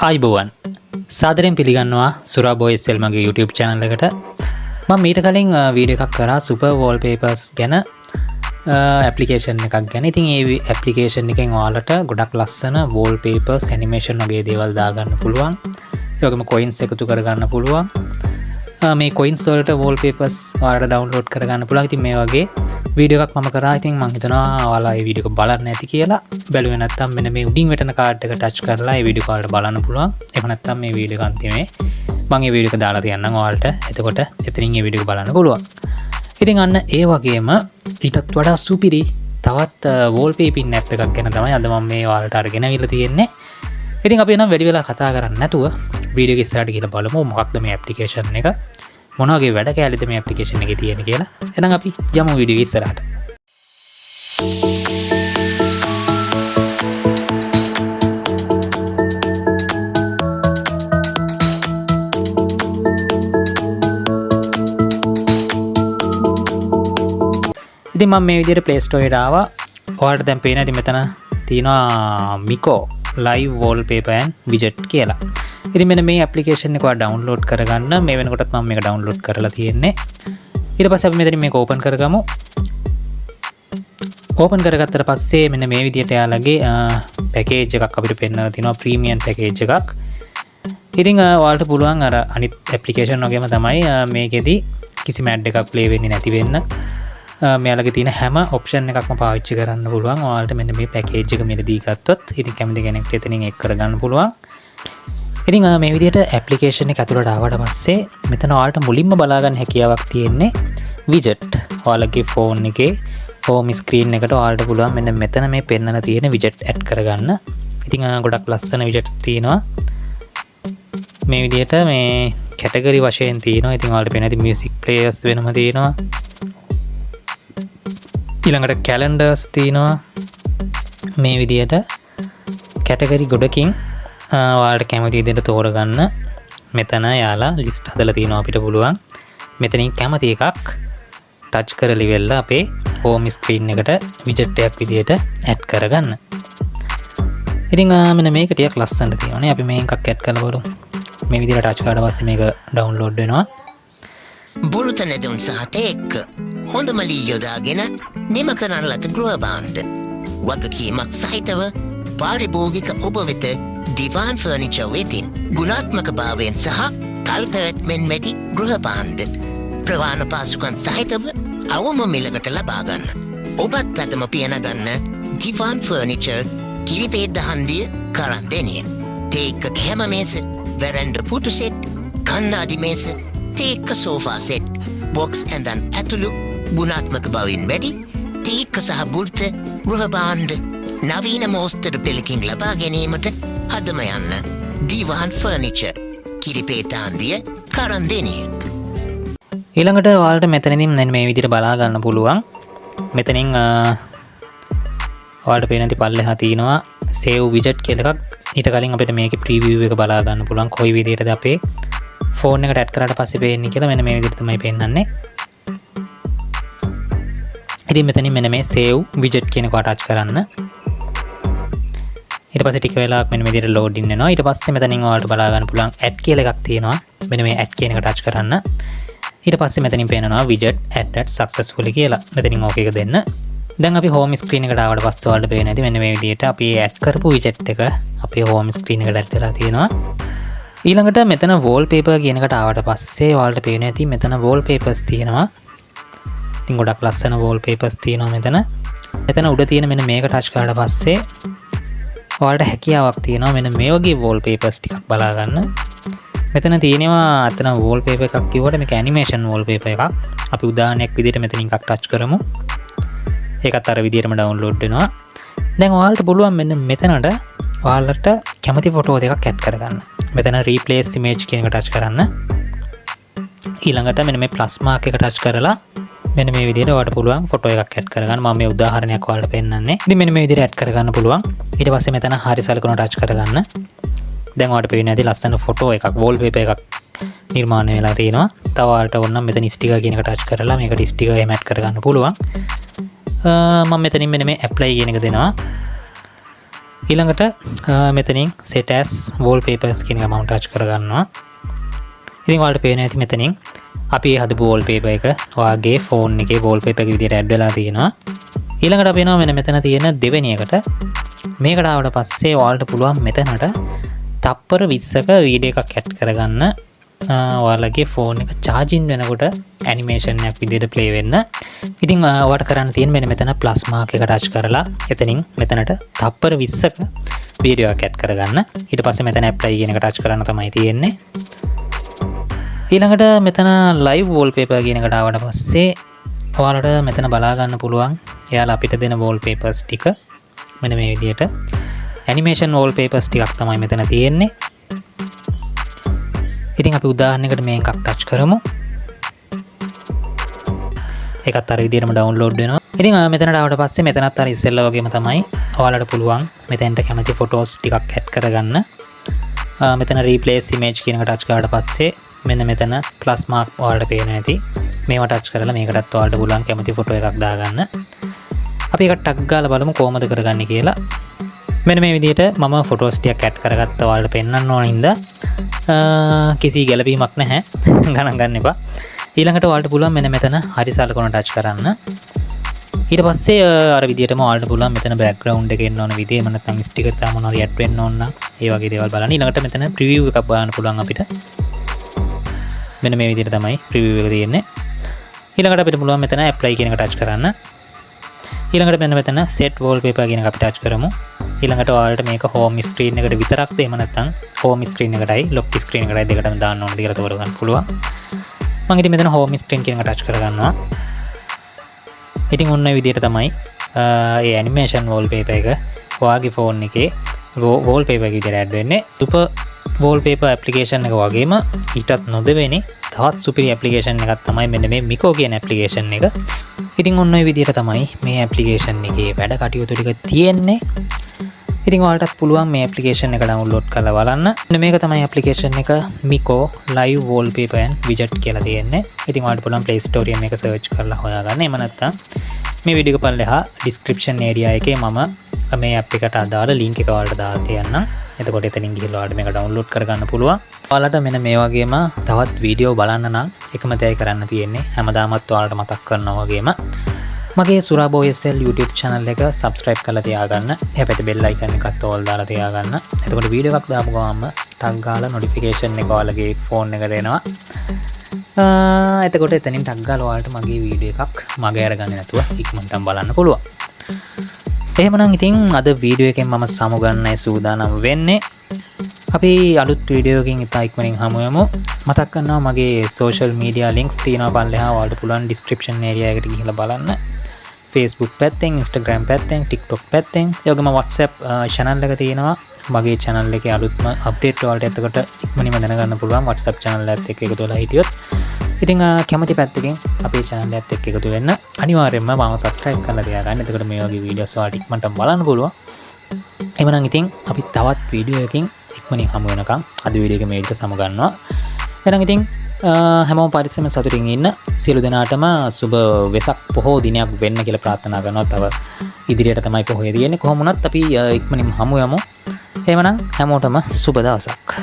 ආයිබෝවන් සාදරයෙන් පිළිගන්නවා සුරා බොයිස් සෙල් මගේ YouTube channel එකට. මම මීට කලින් වීඩියෝ එකක් කරා super wallpapers ගැන application එකක් ගැන. ඉතින් ඒ application එකෙන් ඔයාලට ගොඩක් ලස්සන wallpapers animation වගේ දේවල් දාගන්න පුළුවන්. ඒ වගේම coins එකතු කරගන්න පුළුවන්. මේ coins වලට wallpapers ඔයාලට download කරගන්න පුළුවන්. ඉතින් මේ වගේ වීඩියෝ එකක් මම කරා. ඉතින් මම හිතනවා ඔයාලා මේ වීඩියෝ එක බලන්න ඇති කියලා. බැලුවේ නැත්නම් මෙන්න මේ උඩින් වැටෙන කාඩ් එක ටච් කරලා මේ වීඩියෝ කාඩ් බලන්න පුළුවන්. එහෙම නැත්නම් මේ වීඩියෝ එක අන්තිමේ මම මේ වීඩියෝ එක දාලා තියන්නම් ඔයාලට. එතකොට එතනින් මේ වීඩියෝ එක බලන්න පුළුවන්. ඉතින් අන්න ඒ වගේම ඊටත් වඩා සුපිරි තවත් wallpapering app එකක් ගැන තමයි අද මම මේ ඔයාලට අරගෙන අවිල්ලා තියෙන්නේ. ඉතින් අපි නම් වැඩි වෙලා කතා කරන්නේ නැතුව වීඩියෝ එක ඉස්සරහට ගිහලා බලමු මොකක්ද මේ ඇප්ලිකේෂන් එක. මොන වගේ වැඩ කැලේද මේ ඇප්ලිකේෂන් එකේ තියෙන්නේ කියලා. එහෙනම් අපි යමු වීඩියෝ එක ඉස්සරහට. ඉතින් මම මේ විදිහට Play Store එකට ආවා. ඔයාලට දැන් පේනවා ඉතින් මෙතන තියෙනවා Miko live wallpaper and widget කියලා. ඉතින් මෙන්න මේ ඇප්ලිකේෂන් එක ඔයාලා ඩවුන්ලෝඩ් කරගන්න. මේ වෙනකොටත් මම මේක ඩවුන්ලෝඩ් කරලා තියෙන්නේ. ඊට පස්සේ අපි මෙතනින් මේක ඕපන් කරගමු. ඕපන් කරගත්තට පස්සේ මෙන්න මේ විදිහට යාළගේ පැකේජ් එකක් අපිට පෙන්නලා තිනවා ප්‍රීමියම් පැකේජ් එකක්. ඉතින් ඔයාලට පුළුවන් අර අනිත් ඇප්ලිකේෂන් වගේම තමයි මේකෙදි කිසිම ඇඩ් එකක් ප්ලේ වෙන්නේ නැති වෙන්න. මෙයාලගේ තියෙන හැම ඔප්ෂන් එකක්ම පාවිච්චි කරන්න පුළුවන්. ඔයාලට මෙන්න මේ පැකේජ් එක මිලදී ගත්තොත් ඉතින් කැමති කෙනෙක්ට එතනින් එක් කරගන්න පුළුවන්. ඉතින් මේ විදිහට ඇප්ලිකේෂන් එක ඇතුළට ආවට පස්සේ මෙතන ඔයාලට මුලින්ම බලා ගන්න හැකියාවක් තියෙන්නේ widget. ඔයාලගේ ෆෝන් එකේ home screen එකට ඔයාලට පුළුවන් මෙන්න මෙතන මේ පෙන්නන තියෙන widget add කරගන්න. ඉතින් ගොඩක් ලස්සන widgets තියෙනවා. මේ විදිහට මේ කැටගරි වශයෙන් තියෙනවා. ඉතින් ඔයාලට පේනවා ඉතින් music players වෙනම තියෙනවා. ඊළඟට calendars තියෙනවා. මේ විදිහට කැටගරි ගොඩකින් ඔයාලට කැමති විදිහට තෝරගන්න මෙතන යාලා ලිස්ට් හදලා තියෙනවා අපිට පුළුවන්. මෙතනින් කැමති එකක් ටච් කරලා ඉවරලා අපේ home screen එකට widget එකක් විදිහට add කරගන්න. ඉතින් මෙන්න මේක ටිකක් ලස්සනට තියෙනවානේ. අපි මේක add කරලා බලමු. මේ විදිහට ටච් කරලා පස්සේ මේක download වෙනවා. බුරුත නැදුම් සහත එක්ක හොඳම ලී යොදාගෙන නිම කරන ලද ගෘහ භාණ්ඩ වගකීමක් සහිතව පාරිභෝගික ඔබ වෙත දිවාන් ෆර්නිචර් වෙතින් ගුණාත්මක භාවයෙන් සහ කල් පැවැත්මෙන් මැති ගෘහ භාණ්ඩ ප්‍රවාහන පාසුකම් සහිතව අවම මිලකට ලබා ගන්න. ඔබත් අදම පියනගන්න දිවාන් ෆර්නිචර් කිරිපේද හන්දිය කරන්දෙනිය. තේක්ක කැම මේස, වැරැන්ඩ පුටු සෙට්, කන්නාඩි මේස, තේක්ක සෝෆා සෙට්, බොක්ස් ඇඳන් ඇතුළු ගුණාත්මක බවින් වැඩි තේක්ක සහ බුර්ත ගෘහ භාණ්ඩ නවීන මෝස්තර පෙළකින් ලබා ගැනීමට අදම යන්න දිවාන් ෆර්නිචර් කිරිපේත හන්දිය කරන්දෙනිය. ඊළඟට ඔයාලට මෙතනදී දැන් මේ විදිහට බලා ගන්න පුළුවන්. මෙතනින් ඔයාලට පේන ඉතින් පල්ලෙහා තියෙනවා save widget කියලා එකක්. ඊට කලින් අපිට මේකේ preview එක බලා ගන්න පුළුවන්. කොයි විදිහටද අපේ ෆෝන් එකට ඇඩ් කරාට පස්සේ පේන්නේ කියලා. මෙන්න මේ විදිහට තමයි පෙන්නන්නේ. ඉතින් මෙතනින් මෙන්න මේ save widget කියන එක ටච් කරන්න. ඊට පස්සේ ටික වෙලාවක් මෙන්න මේ විදිහට load in වෙනවා. ඊට පස්සේ මෙතනින් ඔයාලට බලා ගන්න පුළුවන් add කියලා එකක් තියෙනවා. මෙන්න මේ add කියන එක ටච් කරන්න. ඊට පස්සේ මෙතනින් පේනවා widget added successfully කියලා. මෙතනින් ඕක එක දෙන්න. දැන් අපි home screen එකට ආවට පස්සේ ඔයාලට පේන ඇති මෙන්න මේ විදිහට අපි add කරපු widget එක අපේ home screen එකට add වෙලා තියෙනවා. ඊළඟට මෙතන wallpaper කියන එකට ආවට පස්සේ ඔයාලට පේන ඇති මෙතන wallpapers තියෙනවා. ඉතින් ගොඩක් ලස්සන wallpapers තියෙනවා මෙතන. මෙතන උඩ තියෙන මෙන්න මේක ටච් කරලා පස්සේ ඔයාලට හැකියාවක් තියෙනවා මෙන්න මේ වගේ wallpapers ටිකක් බලා ගන්න. මෙතන තියෙනවා අතන wallpaper එකක් කිව්වට මේක animation wallpaper එකක්. අපි උදාහරණයක් විදිහට මෙතනින් එකක් ටච් කරමු. ඒකත් අර විදිහටම download වෙනවා. දැන් ඔයාලට පුළුවන් මෙන්න මෙතනට ඔයාලට කැමති ෆොටෝ දෙකක් add කරගන්න. මෙතන replace image කියන එක ටච් කරන්න. ඊළඟට මෙන්න මේ plus mark එක ටච් කරලා මෙන්න මේ විදිහට ඔයාලට පුළුවන් ෆොටෝ එකක් add කරගන්න. මම මේ උදාහරණයක් ඔයාලට පෙන්නන්නේ. ඉතින් මෙන්න මේ විදිහට add කරගන්න පුළුවන්. ඊට පස්සේ මෙතන හරි සලකුණ ටච් කරගන්න. දැන් ඔයාලට පේන්නේ නැති ලස්සන ෆොටෝ එකක් wallpaper එකක් නිර්මාණය වෙලා තියෙනවා. තව ඔයාලට ඕන නම් මෙතන sticker කියන එක ටච් කරලා මේකට sticker එහෙම add කරගන්න පුළුවන්. මම මෙතනින් මෙන්න මේ apply කියන එක දෙනවා. ඊළඟට මෙතනින් set as wallpapers කියන එක මම ටච් කරගන්නවා. ඉතින් ඔයාලට පේනවා ඇති මෙතනින් අපි හදපු wallpaper එක ඔයාගේ ෆෝන් එකේ wallpaper එක විදිහට ඇඩ් වෙලා තියෙනවා. ඊළඟට අපි එනවා මෙතන තියෙන දෙවෙනි එකට. මේකට ආවට පස්සේ ඔයාලට පුළුවන් මෙතනට තප්පර 20ක වීඩියෝ එකක් ඇඩ් කරගන්න. ඔයාලගේ ෆෝන් එක charging වෙනකොට ඇනිමේෂන් එකක් විදිහට ප්ලේ වෙන්න. ඉතින් ඔයාලට කරන්න තියෙන මෙතන ප්ලස් මාක් එක ටච් කරලා එතනින් මෙතනට තප්පර 20ක වීඩියෝ එකක් ඇඩ් කරගන්න. ඊට පස්සේ මෙතන apply කියන එක ටච් කරන්න තමයි තියෙන්නේ. ඊළඟට මෙතන live wallpaper කියන එකට ආවට පස්සේ ඔයාලට මෙතන බලා ගන්න පුළුවන් එයාලා අපිට දෙන wallpapers ටික මෙන්න මේ විදිහට animation wallpapers ටිකක් තමයි මෙතන තියෙන්නේ. ඉතින් අපි උදාහරණයකට මේක ටච් කරමු. ඒකත් අර විදිහටම ඩවුන්ලෝඩ් වෙනවා. ඉතින් මෙතනට ආවට පස්සේ මෙතනත් අර ඉස්සෙල්ලා වගේම තමයි ඔයාලට පුළුවන් මෙතෙන්ට කැමති ෆොටෝස් ටිකක් ඇඩ් කරගන්න. මෙතන replace image කියන එක ටච් කරාට පස්සේ මෙන්න මෙතන ප්ලස් මාක් ඔයාලට පේනවා ඇති. මේවා ටච් කරලා මේකටත් ඔයාලට පුළුවන් කැමති ෆොටෝ එකක් දාගන්න. අපි ඒක ටග් ගාලා බලමු කොහොමද කරගන්නේ කියලා. මෙන්න මේ විදිහට මම ෆොටෝස් ටිකක් ඇඩ් කරගත්තා ඔයාලට පෙන්වන්න ඕන හින්දා කිසි ගැළපීමක් නැහැ. ගණන් ගන්න එපා. ඊළඟට ඔයාලට පුළුවන් මෙන්න මෙතන හරි සලකුණ ටච් කරන්න. ඊට පස්සේ අර විදිහටම ඔයාලට පුළුවන් මෙතන බෑග්ග්‍රවුන්ඩ් එකේ එන්න ඕන විදිහ එහෙම නැත්නම් ස්ටිකර් තාම මොනවාරි ඇඩ් වෙන්න ඕන නම් ඒ වගේ දේවල් බලන්න. ඊළඟට මෙතන ප්‍රිවිව් එකක් බලන්න පුළුවන් අපිට. මෙන්න මේ විදිහට තමයි ප්‍රිවිව් එක තියෙන්නේ. ඊළඟට අපිට පුළුවන් මෙතන apply කියන එක ටච් කරන්න. ඊළඟට මෙන්න මෙතන set wallpaper කියන එක අපි ටච් කරමු. ඊළඟට ඔයාලට මේක home screen එකට විතරක්ද එහෙම නැත්නම් home screen එකටයි lock screen එකටයි දෙකටම දාන්න ඕනද කියලා තෝරගන්න පුළුවන්. මම ඉතින් මෙතන home screen කියන එක ටච් කරගන්නවා. ඉතින් ඔන්න ඔය විදිහට තමයි ඒ animation wallpaper එක ඔයාගේ phone එකේ wallpaper එක විදිහට add වෙන්නේ. super wallpaper application එක වගේම ඊටත් නොදෙවෙනි තවත් සුපිරි application එකක් තමයි මෙන්න මේ Miko කියන application එක. ඉතින් ඔන්න ඔය විදිහට තමයි මේ application එකේ වැඩ කටයුතු ටික තියෙන්නේ. ඉතින් ඔයාලටත් පුළුවන් මේ application එක download කරලා බලන්න. මෙන්න මේක තමයි application එක Miko live wallpaper and widget කියලා තියෙන්නේ. ඉතින් ඔයාලට පුළුවන් Play Store එකෙන් මේක search කරලා හොයාගන්න. එහෙම නැත්නම් මේ වීඩියෝ එක පල්ලෙහා description area එකේ මම මේ app එකට අදාළ link එක ඔයාලට දාලා තියන්නම්. එතකොට එතනින් ගිහිල්ලා ඔයාලට මේක download කරගන්න පුළුවන්. ඔයාලට මෙන්න මේ වගේම තවත් වීඩියෝ බලන්න නම් එකම දෙයයි කරන්න තියෙන්නේ. හැමදාමත් ඔයාලට මතක් කරනවා වගේම මගේ සුරාබෝ SL YouTube channel එක subscribe කරලා තියාගන්න. එහා පැත්තේ bell icon එකත් ඕල් දාලා තියාගන්න. එතකොට වීඩියෝ එකක් දාපු ගමන්ම ටක් ගාලා notification එක ඔයාලගේ phone එකට එනවා. එතකොට එතනින් ටක් ගාලා ඔයාලට මගේ වීඩියෝ එකක් මගේ අරගන්නේ නැතුව ඉක්මනටම බලන්න පුළුවන්. එහෙමනම් ඉතින් අද වීඩියෝ එකෙන් මම සමුගන්නයි සූදානම් වෙන්නේ. අපි අලුත් වීඩියෝ එකකින් ඉතා ඉක්මනින් හමු යමු. මතක් කරනවා මගේ social media links තියෙනවා පල්ලෙහා ඔයාලට පුළුවන් description area එකට ගිහිල්ලා බලන්න. Facebook පැත්තෙන්, Instagram පැත්තෙන්, TikTok පැත්තෙන්, ඒ වගේම WhatsApp channel එක තියෙනවා. මගේ channel එකේ අලුත්ම update වලට එතකොට ඉක්මනින්ම දැනගන්න පුළුවන් WhatsApp channel එකත් එක්ක එකතු වෙලා හිටියොත්. ඉතින් කැමති පැත්තකින් අපේ channel එකත් එක්ක එකතු වෙන්න අනිවාර්යයෙන්ම මාව subscribe කරලා තියාගන්න. එතකොට මේ වගේ videos ඔයාලට ඉක්මනටම බලන්න පුළුවන්. එහෙනම් ඉතින් අපි තවත් වීඩියෝ එකකින් ඉක්මනින් හමු වෙනකම් අද වීඩියෝ එක මේ විදිහට සමුගන්නවා. එහෙනම් ඉතින් හැමෝම පරිස්සම සතුටින් ඉන්න. සියලු දෙනාටම සුබ වෙසක් පොහෝ දිනයක් වෙන්න කියලා ප්‍රාර්ථනා කරනවා. තව ඉදිරියට තමයි පොහොය තියෙන්නේ. කොහොම වුණත් අපි ඉක්මනින් හමු යමු. එහෙනම් හැමෝටම සුබ දවසක්.